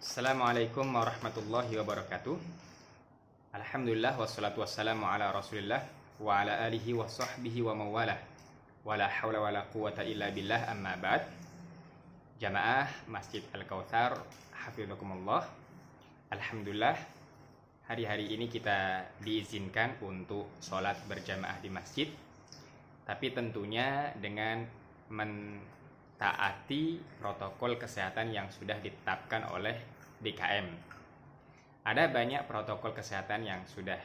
Assalamualaikum warahmatullahi wabarakatuh. Alhamdulillah wassalatu wassalamu ala Rasulillah wa ala alihi wa sahbihi wa mawalah. Wala hawla wala quwata illa billah, amma ba'd. Jamaah Masjid Al-Kautsar, hafizakumullah. Alhamdulillah, hari-hari ini kita diizinkan untuk sholat berjamaah di masjid, tapi tentunya dengan mentaati protokol kesehatan yang sudah ditetapkan oleh DKM. Ada banyak protokol kesehatan yang sudah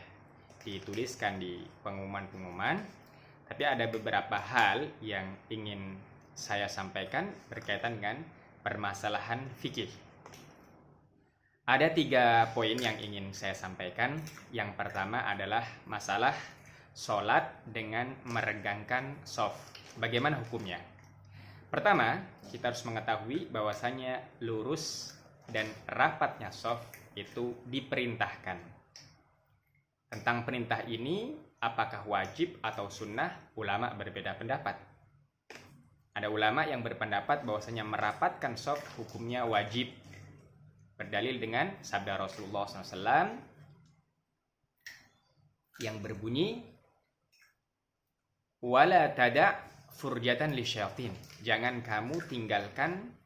dituliskan di pengumuman-pengumuman, tapi ada beberapa hal yang ingin saya sampaikan berkaitan dengan permasalahan fikih. Ada 3 poin yang ingin saya sampaikan. Yang pertama adalah masalah sholat dengan meregangkan shaf. Bagaimana hukumnya? Pertama, kita harus mengetahui bahwasanya lurus dan rapatnya shaf itu diperintahkan. Tentang perintah ini, apakah wajib atau sunnah, ulama berbeda pendapat. Ada ulama yang berpendapat bahwasanya merapatkan shaf hukumnya wajib, berdalil dengan sabda Rasulullah SAW yang berbunyi, wala tada' furjatan lisyayatin. Jangan kamu tinggalkan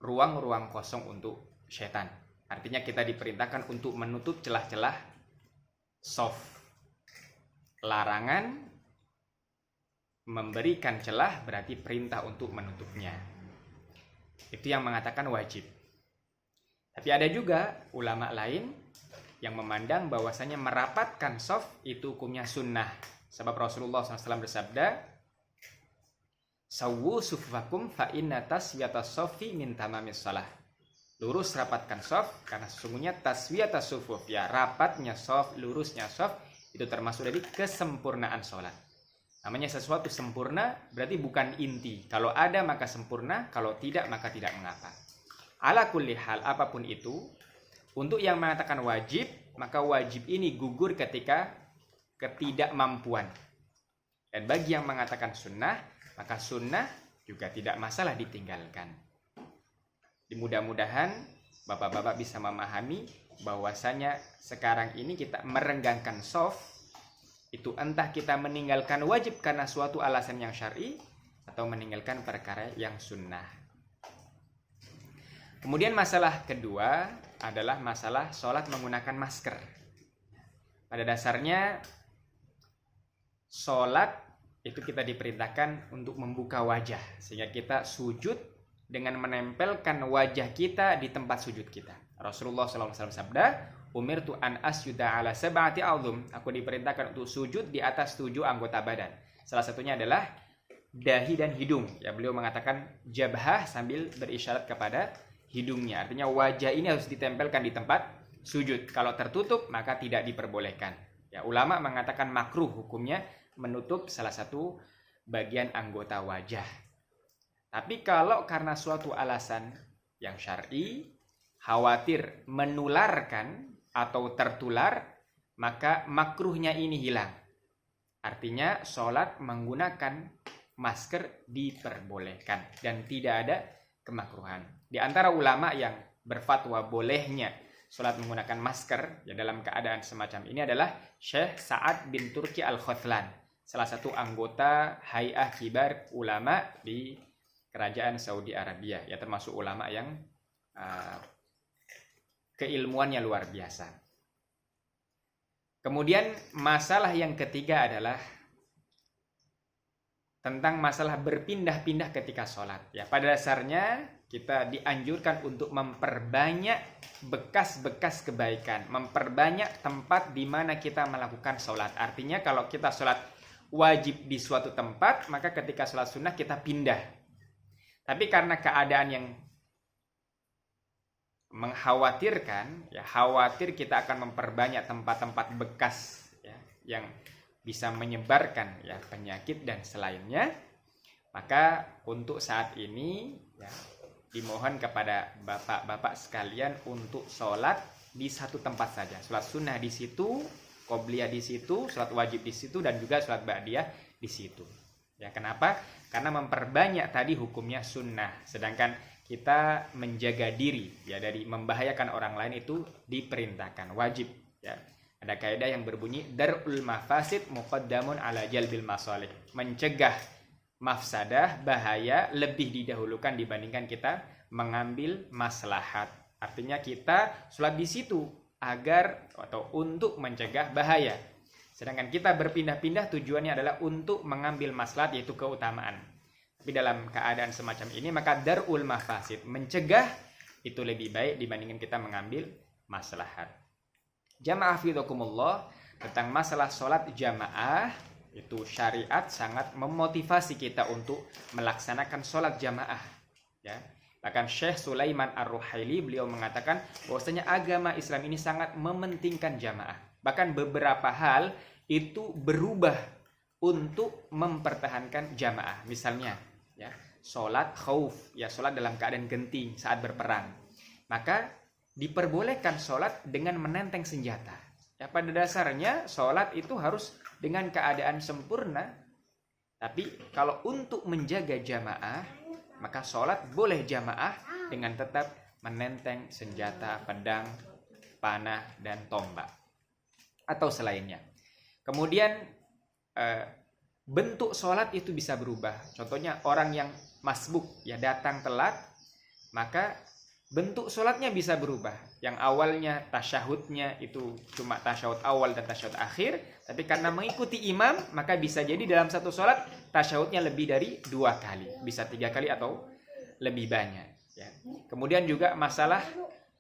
ruang-ruang kosong untuk syaitan. Artinya kita diperintahkan untuk menutup celah-celah shaf. Larangan memberikan celah berarti perintah untuk menutupnya. Itu yang mengatakan wajib. Tapi ada juga ulama lain yang memandang bahwasanya merapatkan shaf itu hukumnya sunnah. Sebab Rasulullah SAW bersabda, sawwu sufufakum fa inna taswiyatas shaffi min tamamis shalah. Lurus rapatkan shaf karena sesungguhnya taswiyatas sufuf, ya rapatnya shaf, lurusnya shaf itu termasuk dari kesempurnaan sholat. Namanya sesuatu sempurna berarti bukan inti. Kalau ada maka sempurna, kalau tidak maka tidak mengapa. Ala kulli hal, apapun itu, untuk yang mengatakan wajib, maka wajib ini gugur ketika ketidakmampuan. Dan bagi yang mengatakan sunnah, maka sunnah juga tidak masalah ditinggalkan. Mudah-mudahan bapak-bapak bisa memahami bahwasanya sekarang ini kita merenggangkan shaf itu entah kita meninggalkan wajib karena suatu alasan yang syar'i atau meninggalkan perkara yang sunnah. Kemudian masalah kedua adalah masalah sholat menggunakan masker. Pada dasarnya sholat itu kita diperintahkan untuk membuka wajah, sehingga kita sujud dengan menempelkan wajah kita di tempat sujud kita. Rasulullah SAW sabda, umirtu an asyuda ala sab'ati a'udhum. Aku diperintahkan untuk sujud di atas 7 anggota badan. Salah satunya adalah dahi dan hidung. Ya, beliau mengatakan jabhah sambil berisyarat kepada hidungnya. Artinya wajah ini harus ditempelkan di tempat sujud. Kalau tertutup maka tidak diperbolehkan. Ya, ulama mengatakan makruh hukumnya menutup salah satu bagian anggota wajah. Tapi kalau karena suatu alasan yang syar'i, khawatir menularkan atau tertular, maka makruhnya ini hilang. Artinya sholat menggunakan masker diperbolehkan dan tidak ada kemakruhan. Di antara ulama yang berfatwa bolehnya sholat menggunakan masker ya dalam keadaan semacam ini adalah Syekh Sa'ad bin Turki Al-Khothlan, salah satu anggota Hay'ah Kibar Ulama di Kerajaan Saudi Arabia, ya termasuk ulama yang keilmuannya luar biasa. Kemudian masalah yang ketiga adalah tentang masalah berpindah-pindah ketika sholat. Ya, pada dasarnya kita dianjurkan untuk memperbanyak bekas-bekas kebaikan, memperbanyak tempat di mana kita melakukan sholat. Artinya kalau kita sholat wajib di suatu tempat, maka ketika sholat sunnah kita pindah. Tapi karena keadaan yang mengkhawatirkan, ya khawatir kita akan memperbanyak tempat-tempat bekas ya, yang bisa menyebarkan ya penyakit dan selainnya, maka untuk saat ini ya, dimohon kepada bapak-bapak sekalian untuk sholat di satu tempat saja. Sholat sunnah di situ, qobliyah di situ, sholat wajib di situ, dan juga sholat ba'diyah di situ. Ya, kenapa? Karena memperbanyak tadi hukumnya sunnah, sedangkan kita menjaga diri ya dari membahayakan orang lain itu diperintahkan, wajib ya. Ada kaidah yang berbunyi darul mafasid muqaddamun ala jalbil masalih. Mencegah mafsadah, bahaya lebih didahulukan dibandingkan kita mengambil maslahat. Artinya kita sholat di situ agar atau untuk mencegah bahaya. Sedangkan kita berpindah-pindah tujuannya adalah untuk mengambil maslahat, yaitu keutamaan. Tapi dalam keadaan semacam ini maka darul mafasid, mencegah itu lebih baik dibandingkan kita mengambil maslahat. Jamaah fidakumullah, tentang masalah sholat jamaah, itu syariat sangat memotivasi kita untuk melaksanakan sholat jamaah ya. Bahkan Syekh Sulaiman Ar-Ruhaili beliau mengatakan bahwasanya agama Islam ini sangat mementingkan jamaah. Bahkan beberapa hal itu berubah untuk mempertahankan jamaah. Misalnya ya, sholat khauf, ya sholat dalam keadaan genting saat berperang. Maka diperbolehkan sholat dengan menenteng senjata. Ya, pada dasarnya sholat itu harus dengan keadaan sempurna. Tapi kalau untuk menjaga jamaah, maka sholat boleh jamaah dengan tetap menenteng senjata, pedang, panah, dan tombak atau selainnya. Kemudian bentuk sholat itu bisa berubah. Contohnya orang yang masbuk, ya datang telat, maka bentuk sholatnya bisa berubah. Yang awalnya tasyahudnya itu cuma tasyahud awal dan tasyahud akhir, tapi karena mengikuti imam, maka bisa jadi dalam satu sholat tasyahudnya lebih dari 2 kali, bisa 3 kali atau lebih banyak ya. Kemudian juga masalah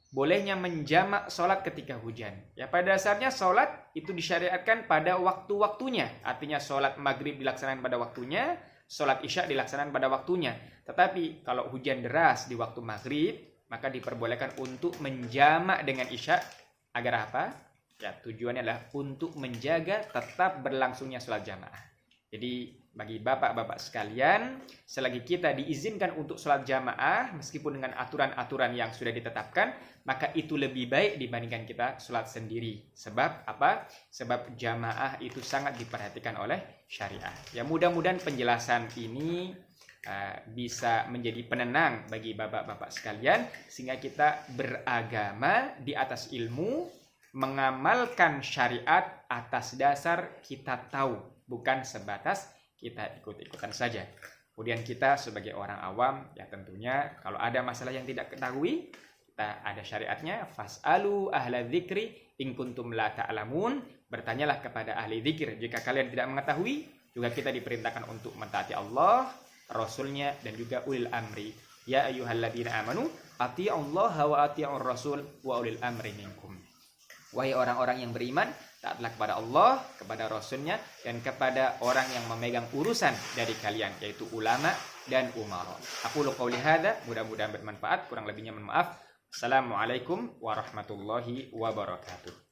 bolehnya menjamak sholat ketika hujan ya. Pada dasarnya sholat itu disyariatkan pada waktu-waktunya. Artinya sholat maghrib dilaksanakan pada waktunya, sholat isya dilaksanakan pada waktunya. Tetapi kalau hujan deras di waktu maghrib, maka diperbolehkan untuk menjamak dengan isya. Agar apa? Ya, tujuannya adalah untuk menjaga tetap berlangsungnya sholat jamaah. Jadi bagi bapak-bapak sekalian, selagi kita diizinkan untuk sholat jamaah meskipun dengan aturan-aturan yang sudah ditetapkan, maka itu lebih baik dibandingkan kita sholat sendiri. Sebab apa? Sebab jamaah itu sangat diperhatikan oleh syariah. Ya, mudah-mudahan penjelasan ini bisa menjadi penenang bagi bapak-bapak sekalian, sehingga kita beragama di atas ilmu, mengamalkan syariat atas dasar kita tahu, bukan sebatas kita ikut-ikutan saja. Kemudian kita sebagai orang awam, ya tentunya kalau ada masalah yang tidak ketahui, kita ada syariatnya, fas'alu ahla dzikri in kuntum la ta'lamun, bertanyalah kepada ahli zikir jika kalian tidak mengetahui. Juga kita diperintahkan untuk mentaati Allah, Rasulnya, dan juga ulil amri. Ya ayyuhalladzina amanu atii'ullaha wa atii'ur rasul wa ulil amri minkum. Wahai orang-orang yang beriman, taatlah kepada Allah, kepada Rasulnya, dan kepada orang yang memegang urusan dari kalian, yaitu ulama dan umara. Aku qouli hadza, mudah-mudahan bermanfaat, kurang lebihnya mohon maaf. Assalamualaikum warahmatullahi wabarakatuh.